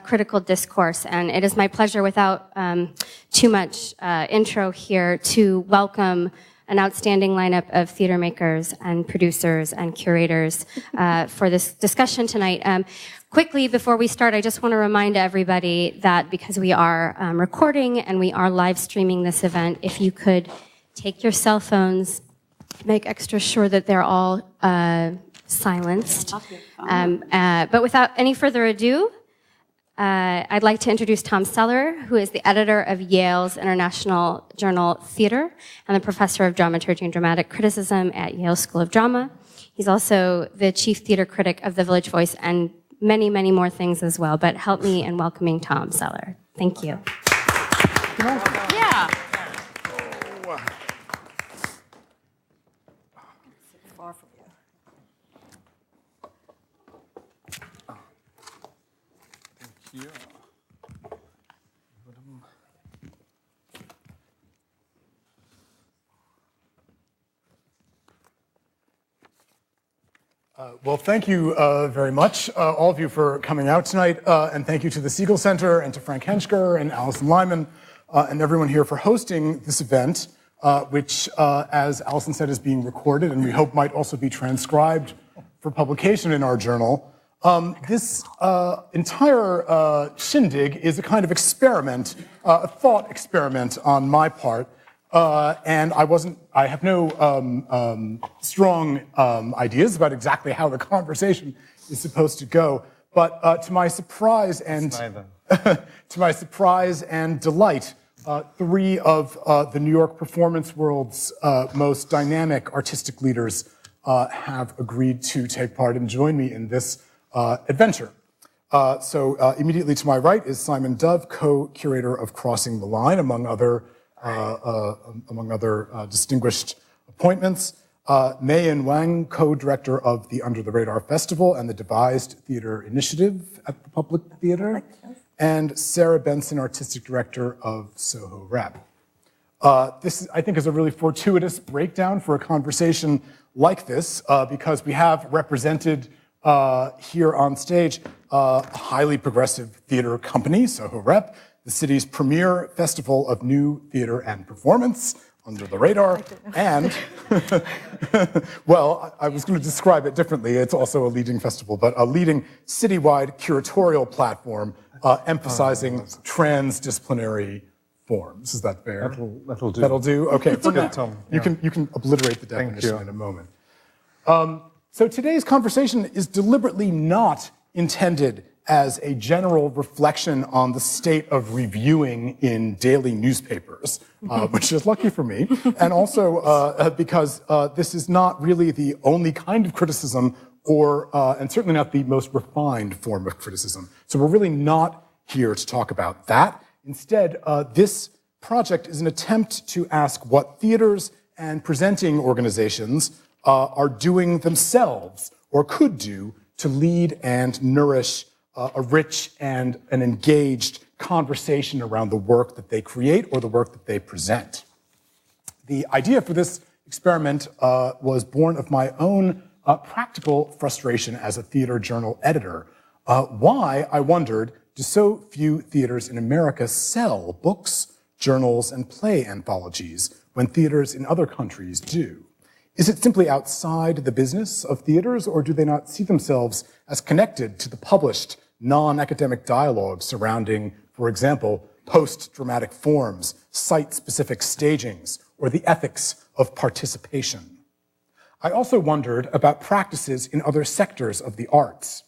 critical discourse. And it is my pleasure, without too much intro here, to welcome an outstanding lineup of theater makers and producers and curators for this discussion tonight. Quickly, before we start, I just want to remind everybody that because we are recording and we are live streaming this event, if you could take your cell phones, make extra sure that they're all silenced. But without any further ado, I'd like to introduce Tom Sellar, who is the editor of Yale's International Journal Theater and the professor of Dramaturgy and Dramatic Criticism at Yale School of Drama. He's also the chief theater critic of The Village Voice and many, many more things as well. But help me in welcoming Tom Sellar. Thank you. Yeah. Far from you. Yeah. Well, thank you very much, all of you, for coming out tonight, and thank you to the Siegel Center and to Frank Henschker and Alison Lyman and everyone here for hosting this event, which, as Alison said, is being recorded and we hope might also be transcribed for publication in our journal. This entire shindig is a kind of experiment, a thought experiment on my part, and I have no strong ideas about exactly how the conversation is supposed to go. But to my surprise and delight, three of the New York performance world's most dynamic artistic leaders have agreed to take part and join me in this adventure. So immediately to my right is Simon Dove, co-curator of Crossing the Line, among other distinguished appointments. Meiyin Wang, co-director of the Under the Radar Festival and the Devised Theater Initiative at the Public Theater. And Sarah Benson, artistic director of Soho Rep. This, I think, is a really fortuitous breakdown for a conversation like this, because we have represented here on stage a highly progressive theater company, Soho Rep, the city's premier festival of new theater and performance, Under the Radar, and, well, I was going to describe it differently. It's also a leading festival, but a leading citywide curatorial platform emphasizing transdisciplinary forms. Is that fair? That'll do. That'll do? Okay, for now. Tom. You can obliterate the definition in a moment. So today's conversation is deliberately not intended as a general reflection on the state of reviewing in daily newspapers, which is lucky for me, and also because this is not really the only kind of criticism and certainly not the most refined form of criticism. So we're really not here to talk about that. Instead, this project is an attempt to ask what theaters and presenting organizations are doing themselves or could do to lead and nourish a rich and an engaged conversation around the work that they create or the work that they present. The idea for this experiment was born of my own practical frustration as a theater journal editor. Why, I wondered, do so few theaters in America sell books, journals, and play anthologies when theaters in other countries do? Is it simply outside the business of theaters, or do they not see themselves as connected to the published non-academic dialogue surrounding, for example, post-dramatic forms, site-specific stagings, or the ethics of participation? I also wondered about practices in other sectors of the arts.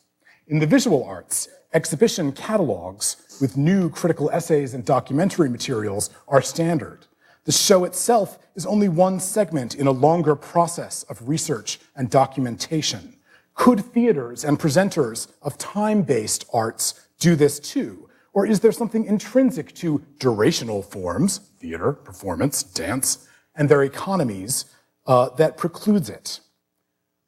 In the visual arts, exhibition catalogues with new critical essays and documentary materials are standard. The show itself is only one segment in a longer process of research and documentation. Could theaters and presenters of time-based arts do this too? Or is there something intrinsic to durational forms, theater, performance, dance, and their economies that precludes it?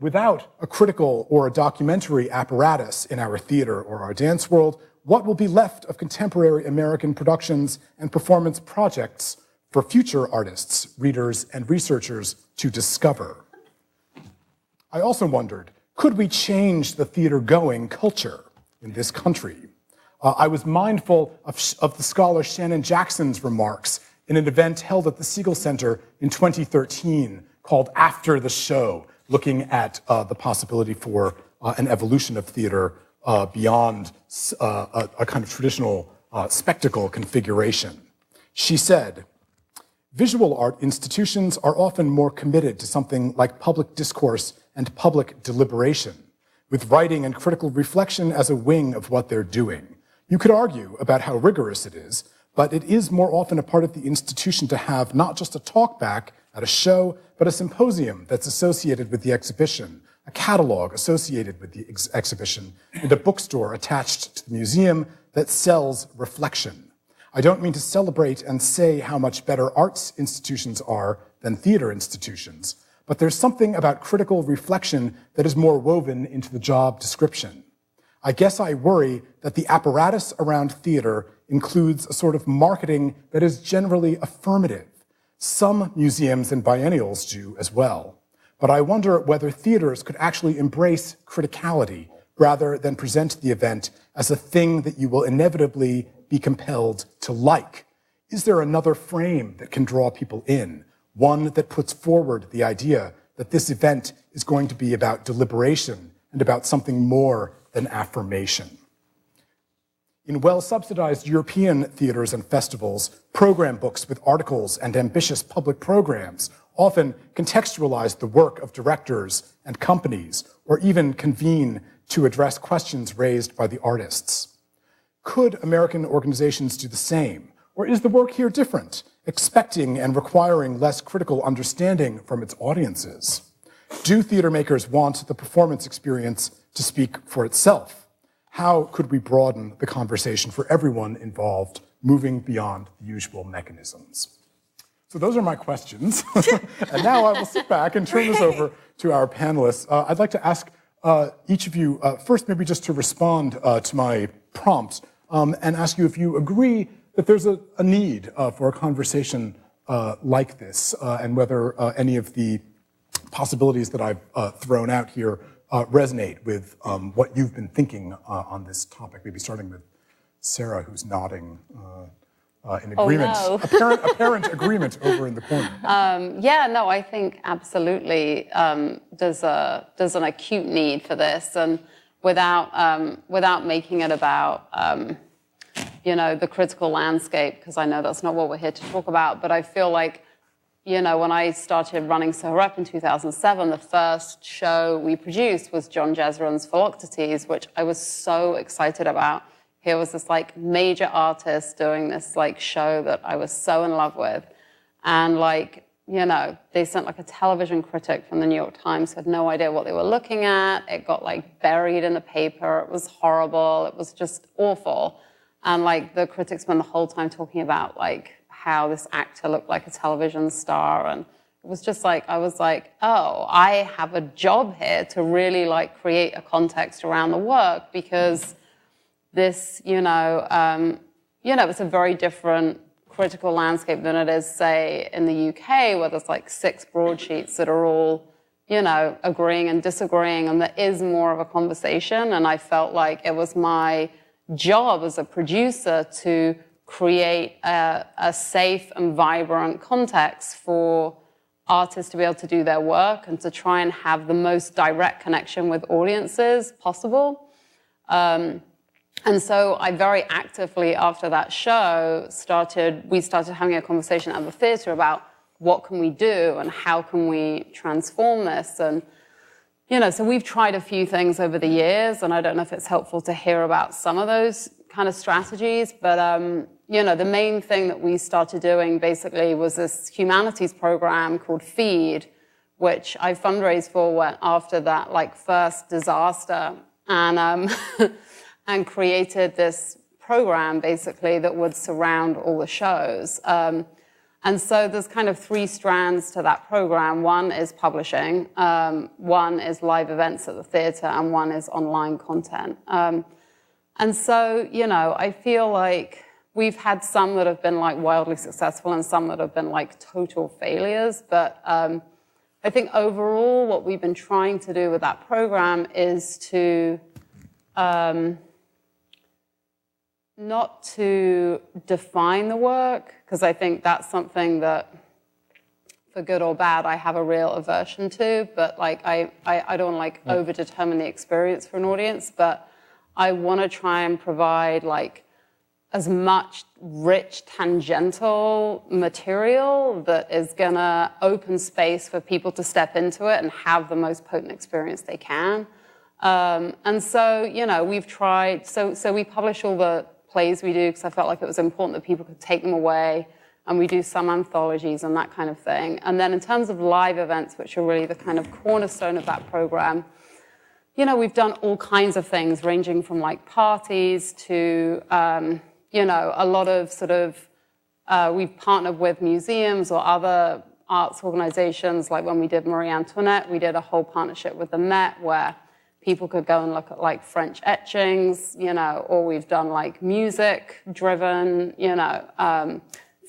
Without a critical or a documentary apparatus in our theater or our dance world, what will be left of contemporary American productions and performance projects for future artists, readers, and researchers to discover? I also wondered, could we change the theater-going culture in this country? I was mindful of the scholar Shannon Jackson's remarks in an event held at the Siegel Center in 2013 called After the Show, looking at the possibility for an evolution of theater beyond a kind of traditional spectacle configuration. She said, "Visual art institutions are often more committed to something like public discourse and public deliberation, with writing and critical reflection as a wing of what they're doing. You could argue about how rigorous it is, but it is more often a part of the institution to have not just a talkback at a show, but a symposium that's associated with the exhibition, a catalog associated with the exhibition, and a bookstore attached to the museum that sells reflection. I don't mean to celebrate and say how much better arts institutions are than theater institutions, but there's something about critical reflection that is more woven into the job description. I guess I worry that the apparatus around theater includes a sort of marketing that is generally affirmative. Some museums and biennials do as well. But I wonder whether theaters could actually embrace criticality rather than present the event as a thing that you will inevitably be compelled to like. Is there another frame that can draw people in, one that puts forward the idea that this event is going to be about deliberation and about something more than affirmation?" In well-subsidized European theaters and festivals, program books with articles and ambitious public programs often contextualize the work of directors and companies, or even convene to address questions raised by the artists. Could American organizations do the same? Or is the work here different, expecting and requiring less critical understanding from its audiences? Do theater makers want the performance experience to speak for itself? How could we broaden the conversation for everyone involved, moving beyond the usual mechanisms? So those are my questions. And now I will sit back and turn this over to our panelists. I'd like to ask each of you, first maybe just to respond to my prompt, and ask you if you agree that there's a need for a conversation like this, and whether any of the possibilities that I've thrown out here resonate with what you've been thinking on this topic. Maybe starting with Sarah, who's nodding in agreement. Oh, no. apparent agreement over in the corner. Yeah, no, I think absolutely there's an acute need for this, and without making it about the critical landscape, because I know that's not what we're here to talk about, but I feel like, when I started running Soho Rep in 2007, the first show we produced was John Jezrin's Philoctetes, which I was so excited about. Here was this major artist doing this show that I was so in love with. And they sent a television critic from the New York Times who had no idea what they were looking at. It got buried in the paper. It was horrible. It was just awful. And the critics spent the whole time talking about how this actor looked like a television star, and it was just I was oh, I have a job here to really create a context around the work, because this, it's a very different critical landscape than it is, say, in the UK, where there's 6 broadsheets that are all, agreeing and disagreeing, and there is more of a conversation. And I felt like it was my job as a producer to create a safe and vibrant context for artists to be able to do their work and to try and have the most direct connection with audiences possible. And so I very actively, after that show, we started having a conversation at the theatre about what can we do and how can we transform this. And, so we've tried a few things over the years, and I don't know if it's helpful to hear about some of those kind of strategies, but the main thing that we started doing basically was this humanities program called Feed, which I fundraised for after that first disaster, and and created this program basically that would surround all the shows. And so there's kind of 3 strands to that program. One is publishing, one is live events at the theatre, and one is online content. And so, I feel like we've had some that have been wildly successful and some that have been total failures. But I think overall what we've been trying to do with that program is to not to define the work, because I think that's something that, for good or bad, I have a real aversion to, but like I don't like over-determine the experience for an audience, but I want to try and provide like as much rich tangential material that is gonna open space for people to step into it and have the most potent experience they can. And so, you know, we've tried, so we publish all the plays we do because I felt like it was important that people could take them away, and we do some anthologies and that kind of thing. And then in terms of live events, which are really the kind of cornerstone of that program, you know, we've done all kinds of things, ranging from like parties to, you know, a lot of sort of, we've partnered with museums or other arts organizations. Like when we did Marie Antoinette, we did a whole partnership with the Met where people could go and look at like French etchings, you know, or we've done like music-driven, you know,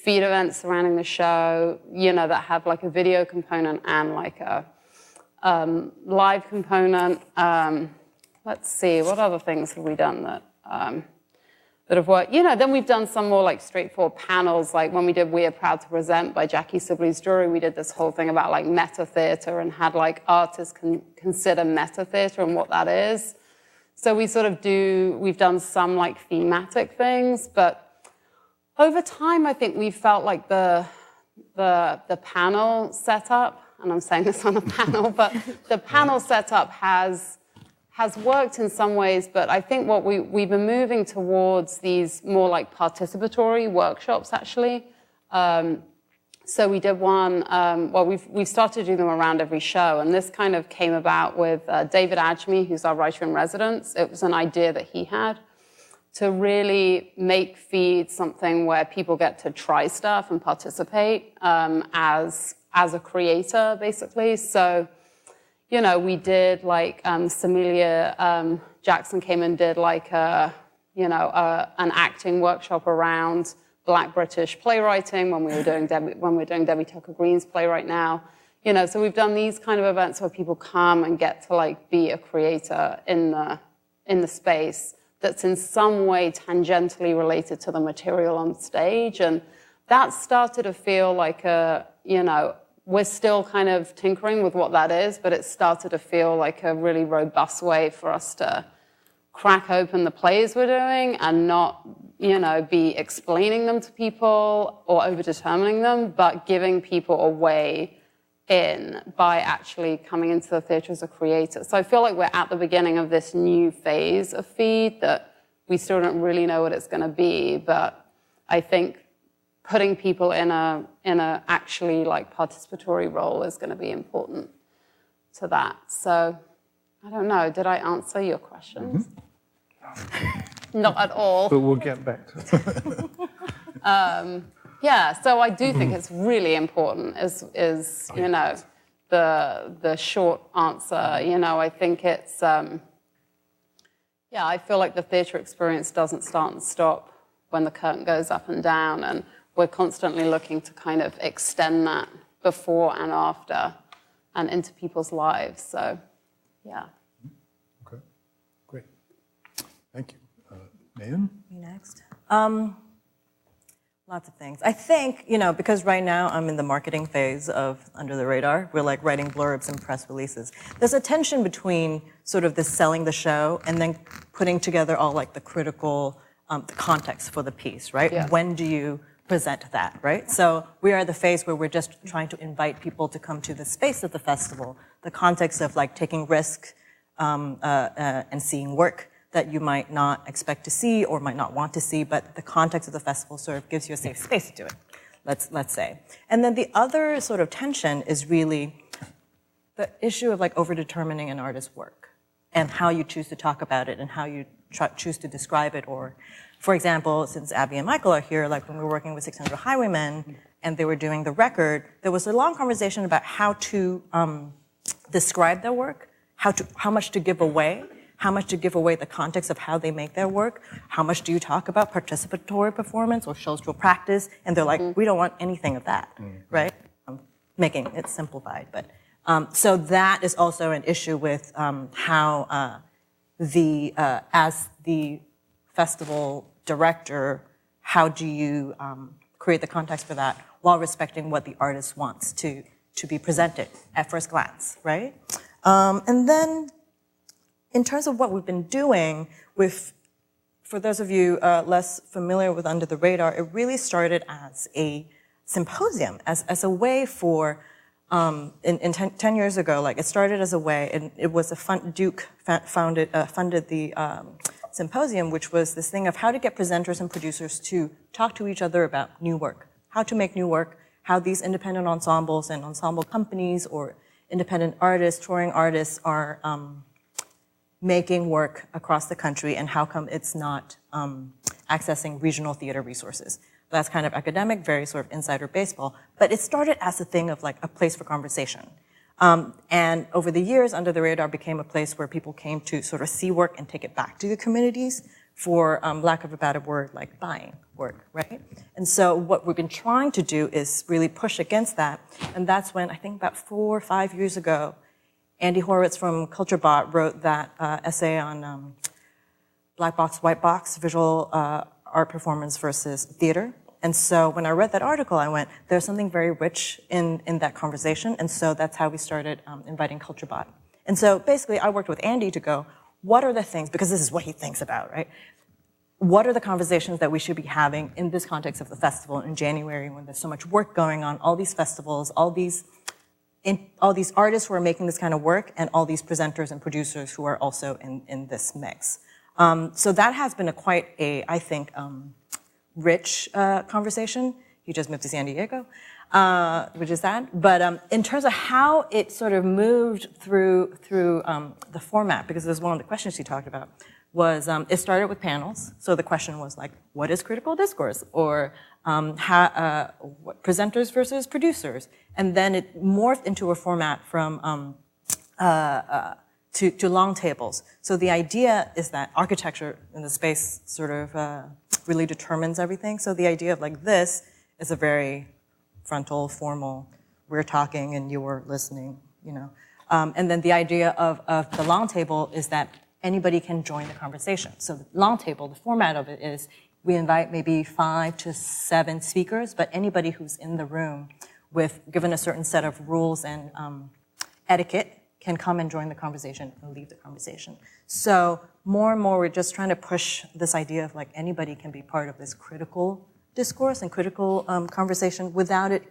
feed events surrounding the show, you know, that have like a video component and like a live component. Let's see, what other things have we done that that have worked? You know, then we've done some more like straightforward panels, like when we did We Are Proud to Present by Jackie Sibley's Jury, we did this whole thing about like meta theater and had like artists consider meta theater and what that is. So we sort of we've done some like thematic things, but over time I think we felt like the panel setup, and I'm saying this on a panel, but the panel setup has worked in some ways, but I think what we've been moving towards these more like participatory workshops, actually. So we did one, well, we've started to do them around every show, and this kind of came about with David Ajmi, who's our writer-in-residence. It was an idea that he had to really make Feed something where people get to try stuff and participate as a creator, basically. So, you know, we did like Samelia Jackson came and did like an acting workshop around Black British playwriting when we were doing Debbie Tucker Green's play right now. You know, so we've done these kind of events where people come and get to like be a creator in the space that's in some way tangentially related to the material on stage, and that started to feel like we're still kind of tinkering with what that is, but it started to feel like a really robust way for us to crack open the plays we're doing and not, be explaining them to people or over-determining them, but giving people a way in by actually coming into the theatre as a creator. So I feel like we're at the beginning of this new phase of Feed that we still don't really know what it's going to be, but I think putting people in a actually like participatory role is going to be important to that. So I don't know. Did I answer your questions? Mm-hmm. Not at all. But we'll get back to it. Yeah. So I do think it's really important. Is the short answer? I think it's. I feel like the theatre experience doesn't start and stop when the curtain goes up and down, and we're constantly looking to kind of extend that before and after and into people's lives. So, yeah. Okay, great. Thank you. Meiyin? Me next. Lots of things. I think, because right now I'm in the marketing phase of Under the Radar, we're like writing blurbs and press releases. There's a tension between sort of the selling the show and then putting together all like the critical the context for the piece, right? Yeah. When do you present that, right? So we are at the phase where we're just trying to invite people to come to the space of the festival, the context of like taking risks and seeing work that you might not expect to see or might not want to see, but the context of the festival sort of gives you a safe space to do it, let's say. And then the other sort of tension is really the issue of like over-determining an artist's work and how you choose to talk about it and how you choose to describe it. Or, for example, since Abby and Michael are here, like when we were working with 600 Highwaymen and they were doing the record, there was a long conversation about how to describe their work, how much to give away, the context of how they make their work, how much do you talk about participatory performance or social practice, and they're like, we don't want anything of that, right? I'm making it simplified, but so that is also an issue with how as the festival director, how do you create the context for that while respecting what the artist wants to be presented at first glance, right? And then in terms of what we've been doing for those of you less familiar with Under the Radar, it really started as a symposium, as a way for, 10 years ago, like it started as a way, and it was Duke funded the symposium, which was this thing of how to get presenters and producers to talk to each other about new work, how to make new work, how these independent ensembles and ensemble companies or independent artists, touring artists are making work across the country, and how come it's not accessing regional theater resources. That's kind of academic, very sort of insider baseball, but it started as a thing of like a place for conversation. And over the years, Under the Radar became a place where people came to sort of see work and take it back to the communities for, lack of a better word, like buying work, right? And so what we've been trying to do is really push against that, and that's when, I think about 4 or 5 years ago, Andy Horowitz from CultureBot wrote that essay on black box, white box, visual art performance versus theater. And so when I read that article, I went, there's something very rich in that conversation, and so that's how we started inviting CultureBot. And so basically, I worked with Andy to go, what are the things, because this is what he thinks about, right? What are the conversations that we should be having in this context of the festival in January when there's so much work going on, all these festivals, all these artists who are making this kind of work, and all these presenters and producers who are also in this mix. So that has been I think, rich conversation. He just moved to San Diego, which is that. But in terms of how it sort of moved through the format, because there's one of the questions he talked about, was it started with panels. So the question was like, what is critical discourse? Or presenters versus producers. And then it morphed into a format from to long tables. So the idea is that architecture in the space sort of really determines everything. So the idea of like this is a very frontal, formal, we're talking and you're listening, you know. And then the idea of the long table is that anybody can join the conversation. So the long table, the format of it is we invite maybe 5 to 7 speakers, but anybody who's in the room given a certain set of rules and etiquette can come and join the conversation and leave the conversation. So more and more, we're just trying to push this idea of like anybody can be part of this critical discourse and critical conversation without it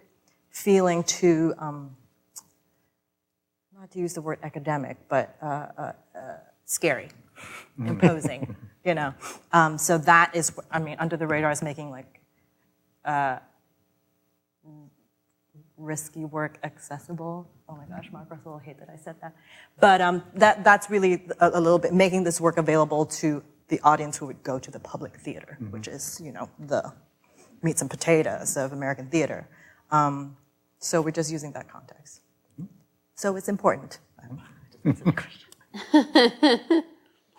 feeling too, not to use the word academic, but scary, imposing, you know. So that is, I mean, Under the Radar is making like risky work accessible. Oh my gosh, Mark Russell will hate that I said that. But that's really a little bit making this work available to the audience who would go to the public theater, which is, you know, the meats and potatoes of American theater. So we're just using that context. So it's important.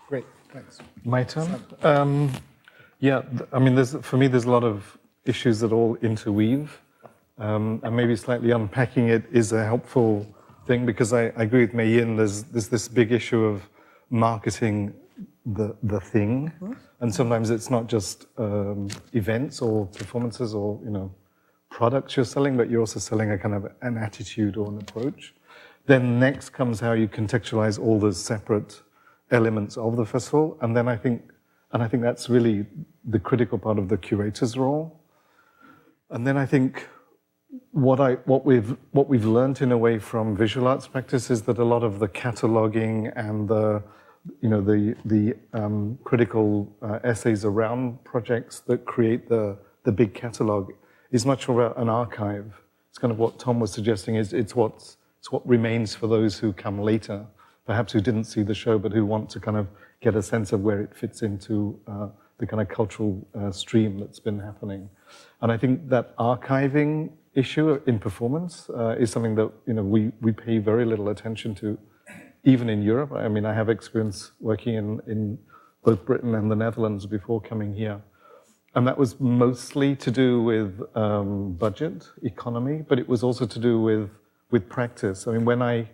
Great, thanks. My turn? Yeah, I mean, for me, there's a lot of issues that all interweave. And maybe slightly unpacking it is a helpful thing, because I agree with Meiyin, there's this big issue of marketing the thing. And sometimes it's not just events or performances or, you know, products you're selling, but you're also selling a kind of an attitude or an approach. Then next comes how you contextualize all the separate elements of the festival. And then I think that's really the critical part of the curator's role. And then I think what we've learned in a way from visual arts practice is that a lot of the cataloging and the critical essays around projects that create the big catalog is much more about an archive. It's kind of what Tom was suggesting, it's what remains for those who come later, perhaps who didn't see the show, but who want to kind of get a sense of where it fits into the kind of cultural stream that's been happening. And I think that archiving issue in performance is something that, you know, we pay very little attention to, even in Europe. I mean, I have experience working in both Britain and the Netherlands before coming here. And that was mostly to do with budget, economy, but it was also to do with practice. I mean, when I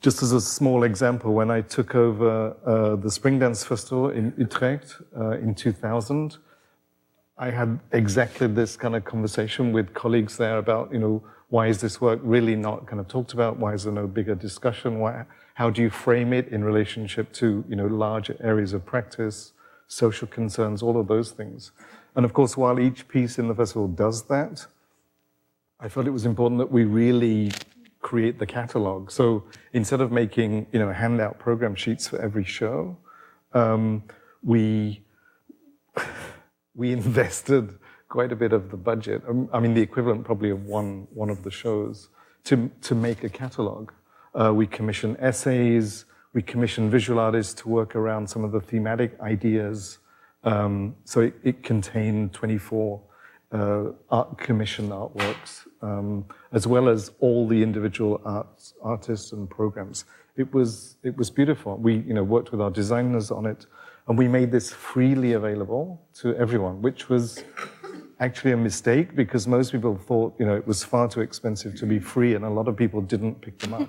just as a small example, when I took over the Spring Dance Festival in Utrecht in 2000, I had exactly this kind of conversation with colleagues there about, why is this work really not kind of talked about? Why is there no bigger discussion? How do you frame it in relationship to, larger areas of practice, social concerns, all of those things? And of course, while each piece in the festival does that, I felt it was important that we really create the catalog. So instead of making, handout program sheets for every show, we invested quite a bit of the budget. I mean, the equivalent probably of one of the shows to make a catalog. We commissioned essays. We commissioned visual artists to work around some of the thematic ideas. So it contained 24 commissioned artworks, as well as all the individual artists and programs. It was beautiful. We worked with our designers on it, and we made this freely available to everyone, which was actually a mistake because most people thought it was far too expensive to be free, and a lot of people didn't pick them up.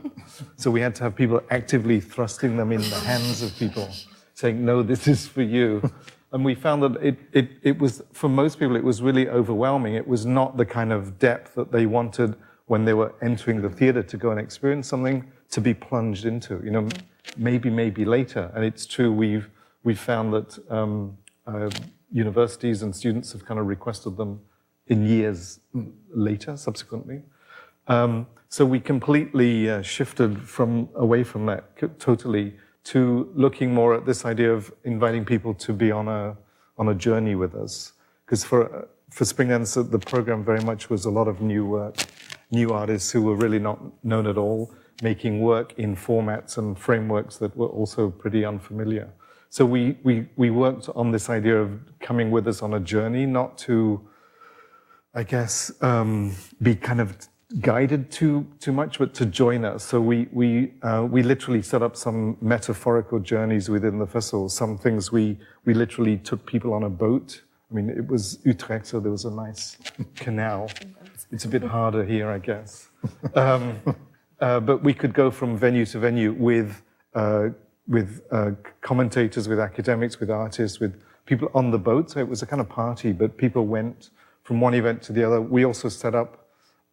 So we had to have people actively thrusting them in the hands of people, saying, "No, this is for you." And we found that it was, for most people, it was really overwhelming. It was not the kind of depth that they wanted when they were entering the theater to go and experience something to be plunged into. Maybe later. And it's true, we've found that universities and students have kind of requested them in years later, subsequently. So we completely shifted away from that totally to looking more at this idea of inviting people to be on a journey with us. Because for Spring Dance, the program very much was a lot of new work, new artists who were really not known at all, making work in formats and frameworks that were also pretty unfamiliar. So we worked on this idea of coming with us on a journey, not to, I guess, be kind of guided too much, but to join us. So we literally set up some metaphorical journeys within the festival. Some things we literally took people on a boat. I mean, it was Utrecht, so there was a nice canal. It's a bit harder here, I guess. But we could go from venue to venue with commentators, with academics, with artists, with people on the boat. So it was a kind of party, but people went from one event to the other. We also set up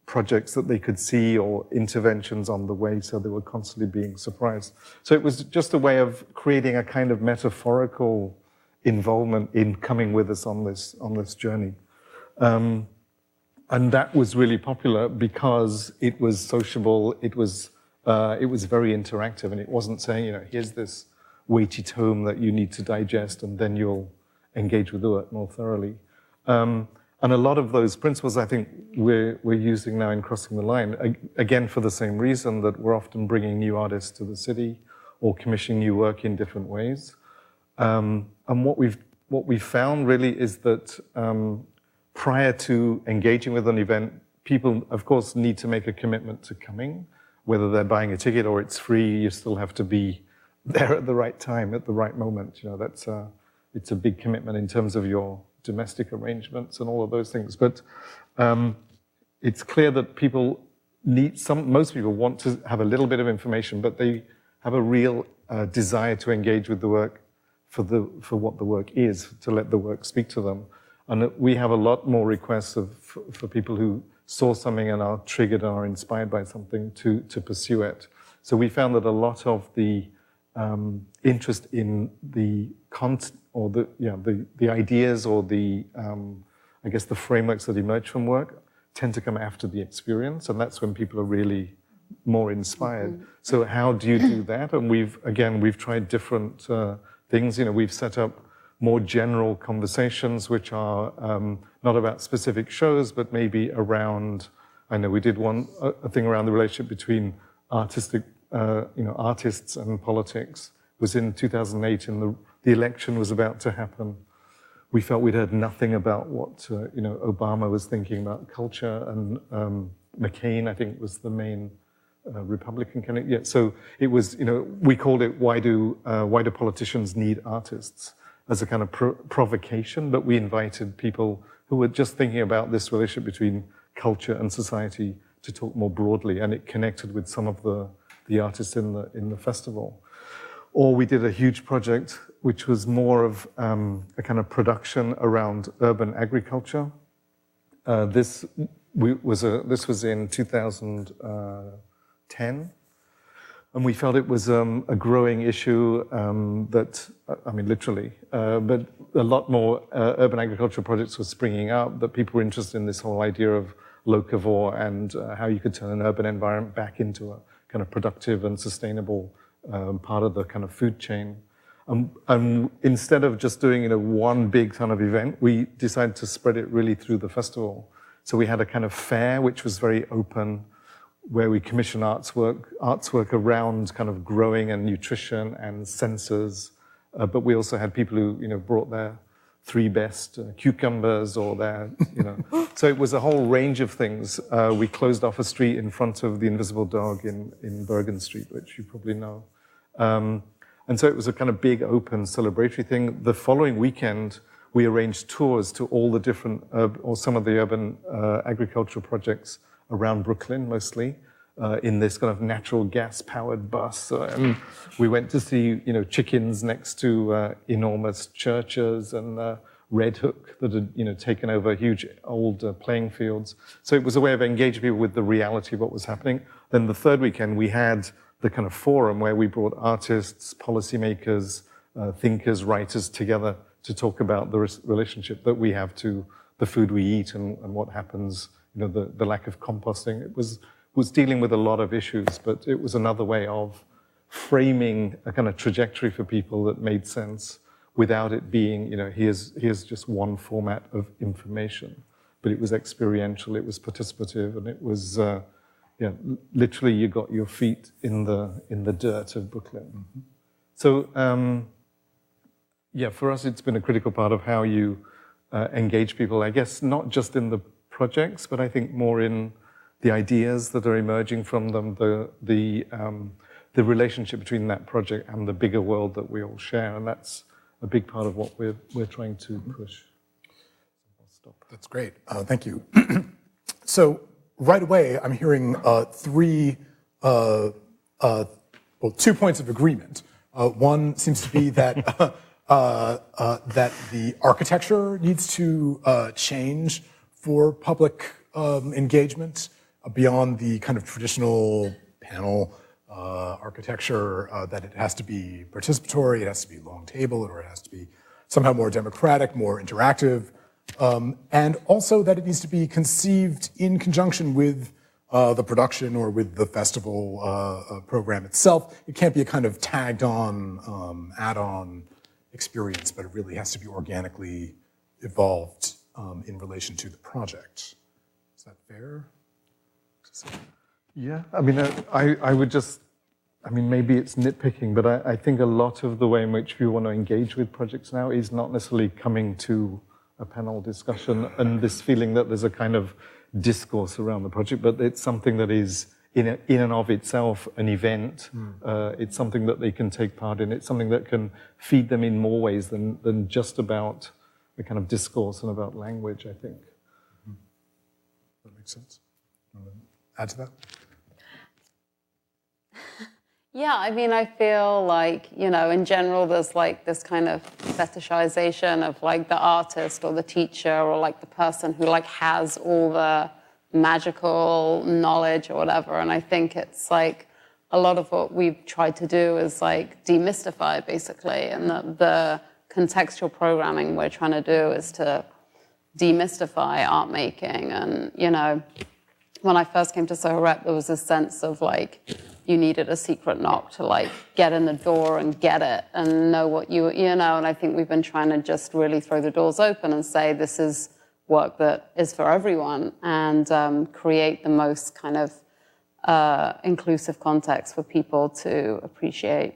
projects that they could see or interventions on the way, so they were constantly being surprised. So it was just a way of creating a kind of metaphorical involvement in coming with us on this journey. And that was really popular because it was sociable, it was very interactive, and it wasn't saying, here's this weighty tome that you need to digest and then you'll engage with the work more thoroughly. And a lot of those principles, I think, we're using now in Crossing the Line, again, for the same reason that we're often bringing new artists to the city or commissioning new work in different ways. And what we've found really is that prior to engaging with an event, people, of course, need to make a commitment to coming. Whether they're buying a ticket or it's free, you still have to be there at the right time, at the right moment. It's a big commitment in terms of your domestic arrangements and all of those things. But it's clear that people most people want to have a little bit of information, but they have a real desire to engage with the work for what the work is, to let the work speak to them. And we have a lot more requests for people who saw something and are triggered and are inspired by something to pursue it. So we found that a lot of the interest in the the ideas or I guess the frameworks that emerge from work tend to come after the experience, and that's when people are really more inspired. Mm-hmm. So how do you do that? And we've tried different things. We've set up more general conversations, which are not about specific shows, but maybe around. I know we did a thing around the relationship between artists and politics. It was in 2008, and the election was about to happen. We felt we'd heard nothing about what Obama was thinking about culture, and McCain, I think, was the main Republican candidate. Yeah, so it was. We called it "Why do politicians need artists?" as a kind of provocation. But we invited people who were just thinking about this relationship between culture and society to talk more broadly, and it connected with some of the the artists in the festival. Or we did a huge project which was more of a kind of production around urban agriculture. This was in 2010. And we felt it was a growing issue that, I mean, literally, but a lot more urban agricultural projects were springing up, that people were interested in this whole idea of locavore and how you could turn an urban environment back into a kind of productive and sustainable part of the kind of food chain. And instead of just doing one big kind of event, we decided to spread it really through the festival. So we had a kind of fair, which was very open, where we commission artwork around kind of growing and nutrition and sensors. But we also had people who, brought their 3 best cucumbers or their, So it was a whole range of things. We closed off a street in front of the Invisible Dog in Bergen Street, which you probably know. And so it was a kind of big, open, celebratory thing. The following weekend, we arranged tours to all the different, or some of the urban agricultural projects around Brooklyn, mostly, in this kind of natural gas-powered bus. And we went to see, chickens next to enormous churches and Red Hook that had, taken over huge old playing fields. So it was a way of engaging people with the reality of what was happening. Then the third weekend, we had the kind of forum where we brought artists, policymakers, thinkers, writers together to talk about the relationship that we have to the food we eat and what happens, the lack of composting. It was dealing with a lot of issues, but it was another way of framing a kind of trajectory for people that made sense without it being, here's just one format of information. But it was experiential, it was participative, and it was, literally you got your feet in the dirt of Brooklyn. Mm-hmm. So, for us, it's been a critical part of how you engage people, I guess, not just in the projects, but I think more in the ideas that are emerging from them, the relationship between that project and the bigger world that we all share, and that's a big part of what we're trying to push. I'll stop. That's great. Thank you. So right away, I'm hearing 2 points of agreement. One seems to be that that the architecture needs to change for public engagement beyond the kind of traditional panel architecture, that it has to be participatory, it has to be long table, or it has to be somehow more democratic, more interactive, and also that it needs to be conceived in conjunction with the production or with the festival program itself. It can't be a kind of tagged on, add-on experience, but it really has to be organically evolved in relation to the project. Is that fair? Yeah, I mean, I would just, maybe it's nitpicking, but I think a lot of the way in which we want to engage with projects now is not necessarily coming to a panel discussion and this feeling that there's a kind of discourse around the project, but it's something that is in and of itself an event. It's something that they can take part in. It's something that can feed them in more ways than just about the kind of discourse and about language, I think. That makes sense. Add to that? Yeah, I mean, I feel like, in general, there's like this kind of fetishization of like the artist or the teacher or like the person who like has all the magical knowledge or whatever. And I think it's like a lot of what we've tried to do is like demystify basically. And the contextual programming we're trying to do is to demystify art making. And, when I first came to Soho Rep, there was this sense of like, you needed a secret knock to like get in the door and get it and know what and I think we've been trying to just really throw the doors open and say this is work that is for everyone and create the most kind of inclusive context for people to appreciate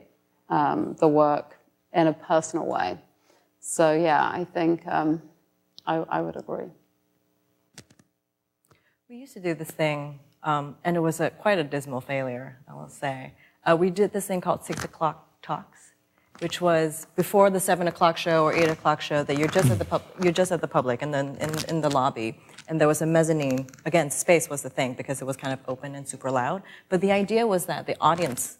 the work in a personal way. So yeah, I think I would agree. We used to do this thing, and it was quite a dismal failure, I will say. We did this thing called 6 o'clock talks, which was before the 7 o'clock show or 8 o'clock show, that you're just at the public and then in the lobby. And there was a mezzanine. Again, space was the thing because it was kind of open and super loud. But the idea was that the audience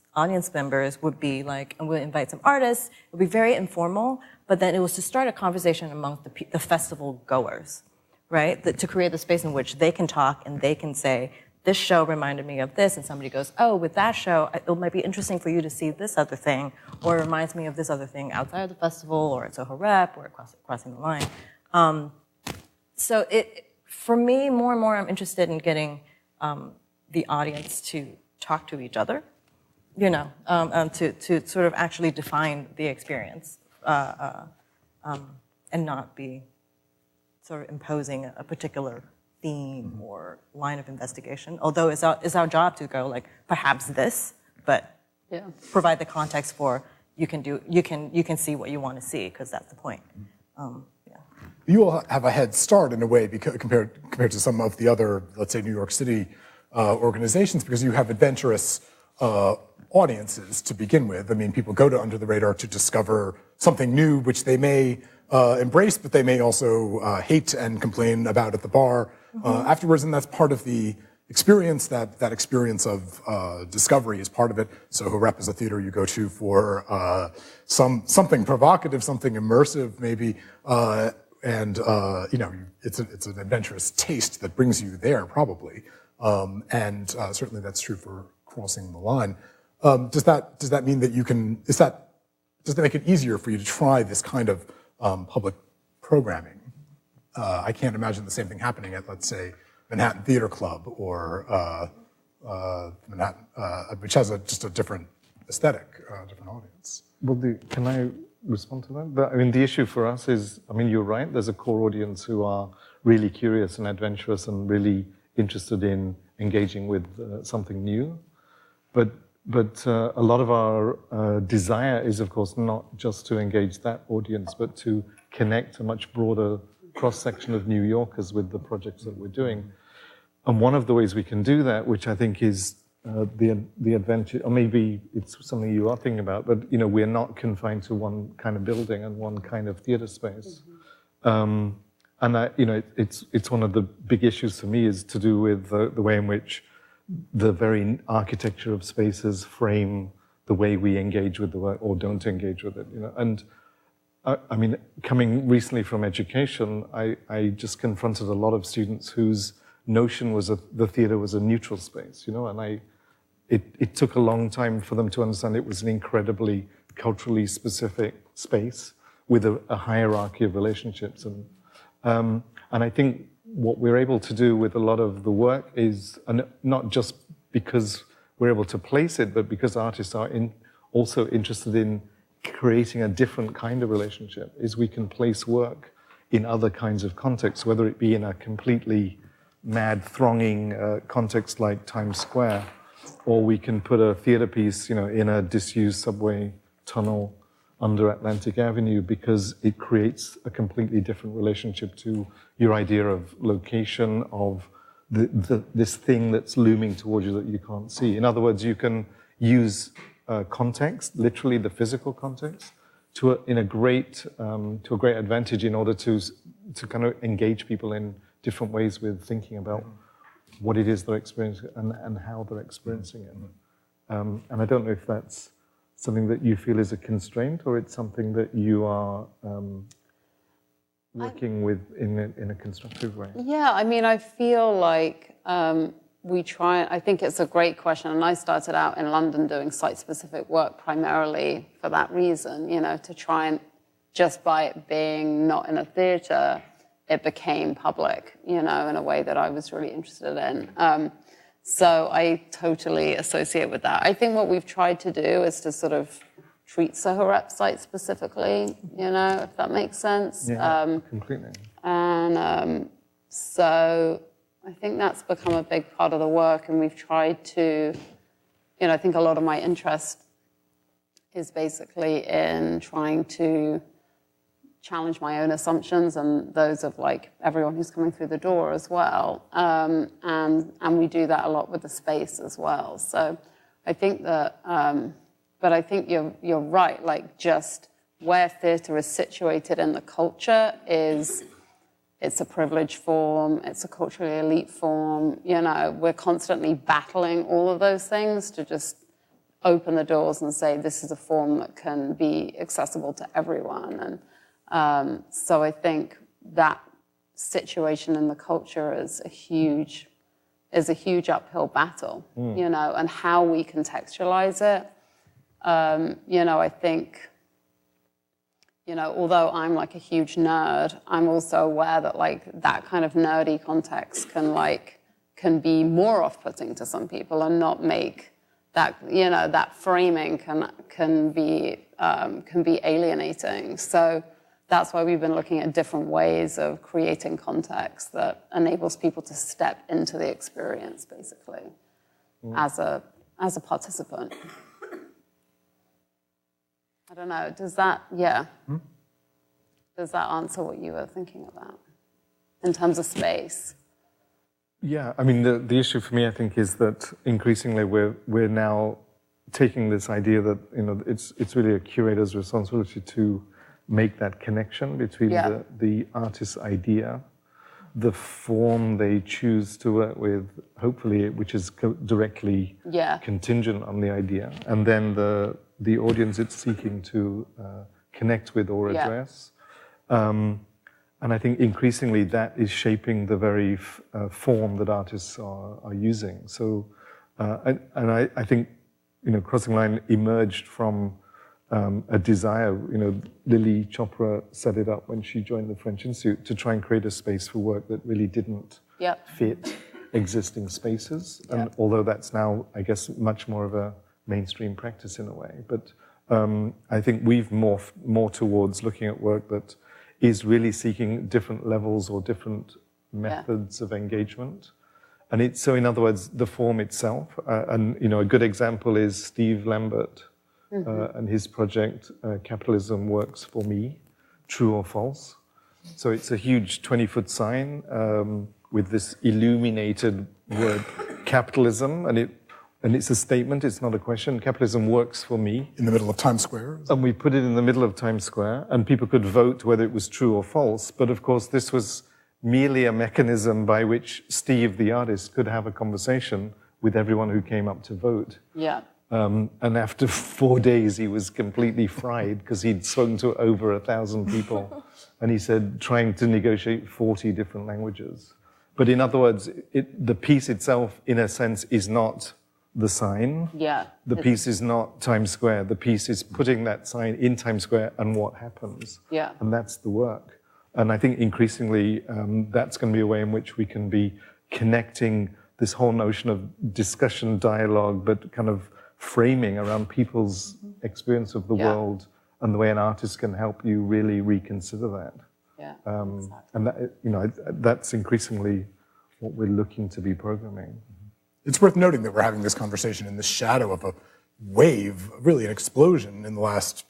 members would be like, and we'll invite some artists. It would be very informal, but then it was to start a conversation amongst the festival goers, right? To create the space in which they can talk and they can say, this show reminded me of this, and somebody goes, oh, with that show, it might be interesting for you to see this other thing, or it reminds me of this other thing outside of the festival, or at Soho Rep, or crossing the line. So for me, more and more, I'm interested in getting the audience to talk to each other, you know, to sort of actually define the experience, and not be sort of imposing a particular theme or line of investigation. Although it's our job to go like perhaps this, but provide the context for you can see what you want to see because that's the point. You all have a head start in a way compared to some of the other, let's say, New York City organizations, because you have adventurous audiences to begin with. I mean, people go to Under the Radar to discover something new, which they may embrace, but they may also hate and complain about at the bar afterwards, and that's part of the experience. That experience of discovery is part of it. Soho Rep is a theater you go to for something provocative, something immersive, maybe. And you know, it's an adventurous taste that brings you there, probably, and certainly that's true for crossing the line. Does that mean that you can? Does that make it easier for you to try this kind of public programming? I can't imagine the same thing happening at, let's say, Manhattan Theater Club or Manhattan, which has just a different aesthetic, different audience. Well, can I respond to that? I mean, the issue for us is, I mean, you're right, there's a core audience who are really curious and adventurous and really interested in engaging with something new. But a lot of our desire is, of course, not just to engage that audience, but to connect a much broader cross-section of New Yorkers with the projects that we're doing. And one of the ways we can do that, which I think is the advantage, or maybe it's something you are thinking about, but you know, we're not confined to one kind of building and one kind of theater space. And you know, it's one of the big issues for me is to do with the way in which the very architecture of spaces frame the way we engage with the work or don't engage with it. You know, and I mean, coming recently from education, I just confronted a lot of students whose notion was the theater was a neutral space, you know, and it took a long time for them to understand it was an incredibly culturally specific space with a hierarchy of relationships. And I think what we're able to do with a lot of the work is, and not just because we're able to place it, but because artists are also interested in creating a different kind of relationship, is we can place work in other kinds of contexts, whether it be in a completely mad, thronging context like Times Square, or we can put a theater piece, you know, in a disused subway tunnel under Atlantic Avenue, because it creates a completely different relationship to your idea of location, of this thing that's looming towards you that you can't see. In other words, you can use context, literally the physical context, to a great advantage in order to kind of engage people in different ways with thinking about what it is they're experiencing and how they're experiencing it. And I don't know if that's something that you feel is a constraint, or it's something that you are working with in a constructive way. Yeah, I mean, I feel like we try, I think it's a great question, and I started out in London doing site-specific work primarily for that reason, you know, to try and, just by it being not in a theatre, it became public, you know, in a way that I was really interested in. So I totally associate with that. I think what we've tried to do is to sort of treat Soho Rep site specifically, you know, if that makes sense. Yeah, completely. And so I think that's become a big part of the work, and we've tried to, you know, I think a lot of my interest is basically in trying to challenge my own assumptions and those of like everyone who's coming through the door as well. And we do that a lot with the space as well. So I think that, but I think you're right. Like, just where theatre is situated in the culture it's a privileged form, it's a culturally elite form. You know, we're constantly battling all of those things to just open the doors and say this is a form that can be accessible to everyone. And so I think that situation in the culture is a huge uphill battle, you know, and how we contextualize it. You know, I think, you know, although I'm like a huge nerd, I'm also aware that like that kind of nerdy context can be more off-putting to some people and not make that, you know, that framing can be alienating. So that's why we've been looking at different ways of creating context that enables people to step into the experience, basically, as a participant. I don't know, does that answer what you were thinking about in terms of space? Yeah, I mean, the issue for me, I think, is that increasingly we're now taking this idea that, you know, it's really a curator's responsibility to make that connection between the artist's idea, the form they choose to work with, hopefully, which is directly contingent on the idea, and then the audience it's seeking to connect with or address. And I think increasingly that is shaping the very form that artists are using. So, I think, you know, Crossing Line emerged from a desire. You know, Lily Chopra set it up when she joined the French Institute to try and create a space for work that really didn't fit existing spaces. And although that's now, I guess, much more of a mainstream practice in a way, but I think we've morphed more towards looking at work that is really seeking different levels or different methods of engagement. And it's, so in other words, the form itself. And, you know, a good example is Steve Lambert and his project, Capitalism Works for Me, True or False. So it's a huge 20-foot sign with this illuminated word capitalism, and it's a statement, it's not a question. Capitalism works for me. In the middle of Times Square? And we put it in the middle of Times Square, and people could vote whether it was true or false. But of course, this was merely a mechanism by which Steve, the artist, could have a conversation with everyone who came up to vote. Yeah. And after 4 days, he was completely fried because he'd spoken to over 1,000 people. And he said, trying to negotiate 40 different languages. But in other words, the piece itself, in a sense, is not the sign. Yeah. The piece is not Times Square. The piece is putting that sign in Times Square and what happens. Yeah. And that's the work. And I think increasingly that's going to be a way in which we can be connecting this whole notion of discussion, dialogue, but kind of framing around people's experience of the world and the way an artist can help you really reconsider that. Yeah. Exactly. And that, you know, that's increasingly what we're looking to be programming. It's worth noting that we're having this conversation in the shadow of a wave, really an explosion in the last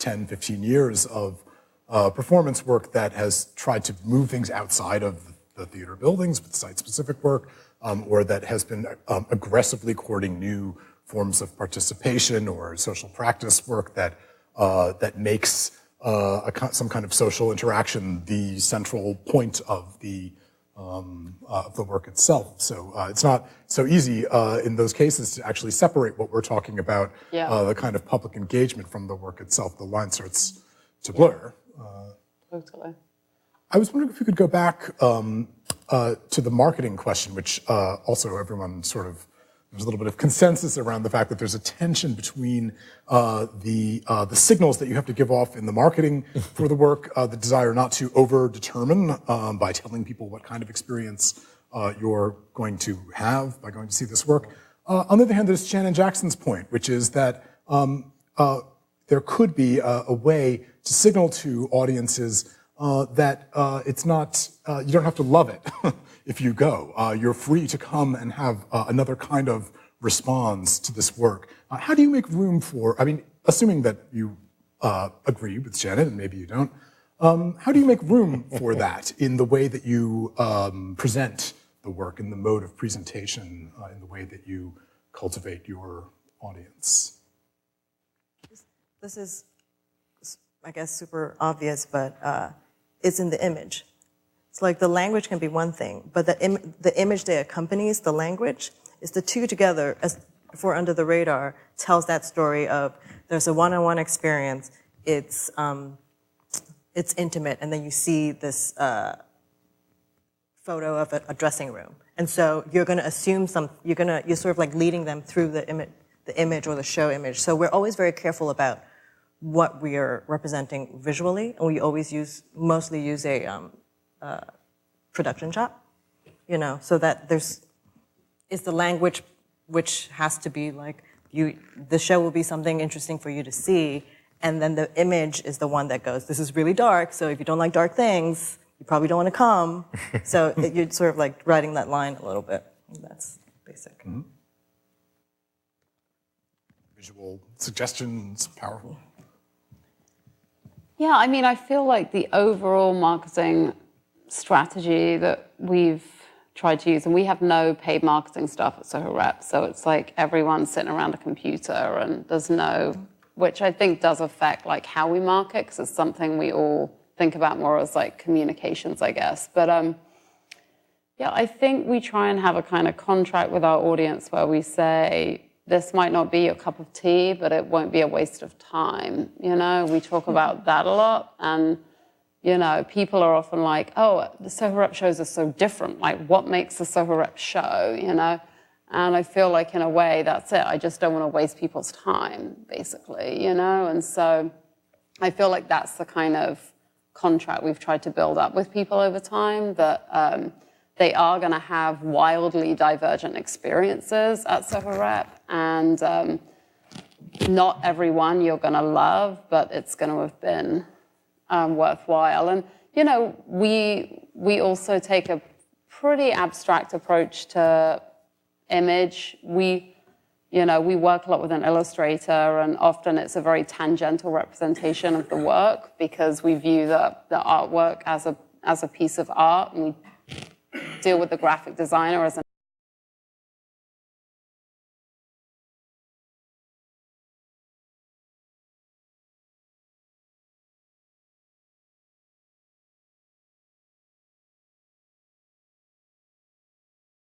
10, 15 years of performance work that has tried to move things outside of the theater buildings with site-specific work, or that has been aggressively courting new forms of participation or social practice work that makes some kind of social interaction the central point of the work itself. So it's not so easy in those cases to actually separate what we're talking about, the kind of public engagement from the work itself. The line starts to blur. Totally. I was wondering if we could go back to the marketing question, which also everyone sort of, there's a little bit of consensus around the fact that there's a tension between the signals that you have to give off in the marketing for the work, the desire not to over-determine by telling people what kind of experience you're going to have by going to see this work. On the other hand, there's Shannon Jackson's point, which is that there could be a way to signal to audiences that it's not, you don't have to love it if you go. You're free to come and have another kind of response to this work. How do you make room for, I mean, assuming that you agree with Shannon, and maybe you don't, how do you make room for that in the way that you present the work, in the mode of presentation, in the way that you cultivate your audience? this is, I guess, super obvious, but it's in the image. It's like the language can be one thing, but the image that accompanies the language is the two together, as for Under the Radar, tells that story of there's a one-on-one experience, it's intimate, and then you see this photo of a dressing room. And so you're going to assume you're sort of like leading them through the image or the show image. So we're always very careful about what we are representing visually, and we always mostly use a production shot, so that it's the language which has to be like, the show will be something interesting for you to see, and then the image is the one that goes, this is really dark, so if you don't like dark things, you probably don't want to come. So you're sort of like riding that line a little bit. That's basic. Mm-hmm. Visual suggestions, powerful. Yeah, I mean, I feel like the overall marketing strategy that we've tried to use, and we have no paid marketing staff at Soho Rep, so it's like everyone's sitting around a computer and there's no, which I think does affect like how we market, because it's something we all think about more as like communications, I guess. But yeah, I think we try and have a kind of contract with our audience where we say, this might not be your cup of tea, but it won't be a waste of time. We talk about that a lot. And, people are often like, oh, the Soho Rep shows are so different. Like, what makes the Soho Rep show, And I feel like, in a way, that's it. I just don't want to waste people's time, basically, And so I feel like that's the kind of contract we've tried to build up with people over time, that they are going to have wildly divergent experiences at Soho Rep, and not everyone you're going to love, but it's going to have been worthwhile. And, we also take a pretty abstract approach to image. We work a lot with an illustrator, and often it's a very tangential representation of the work, because we view the artwork as a piece of art, and we deal with the graphic designer as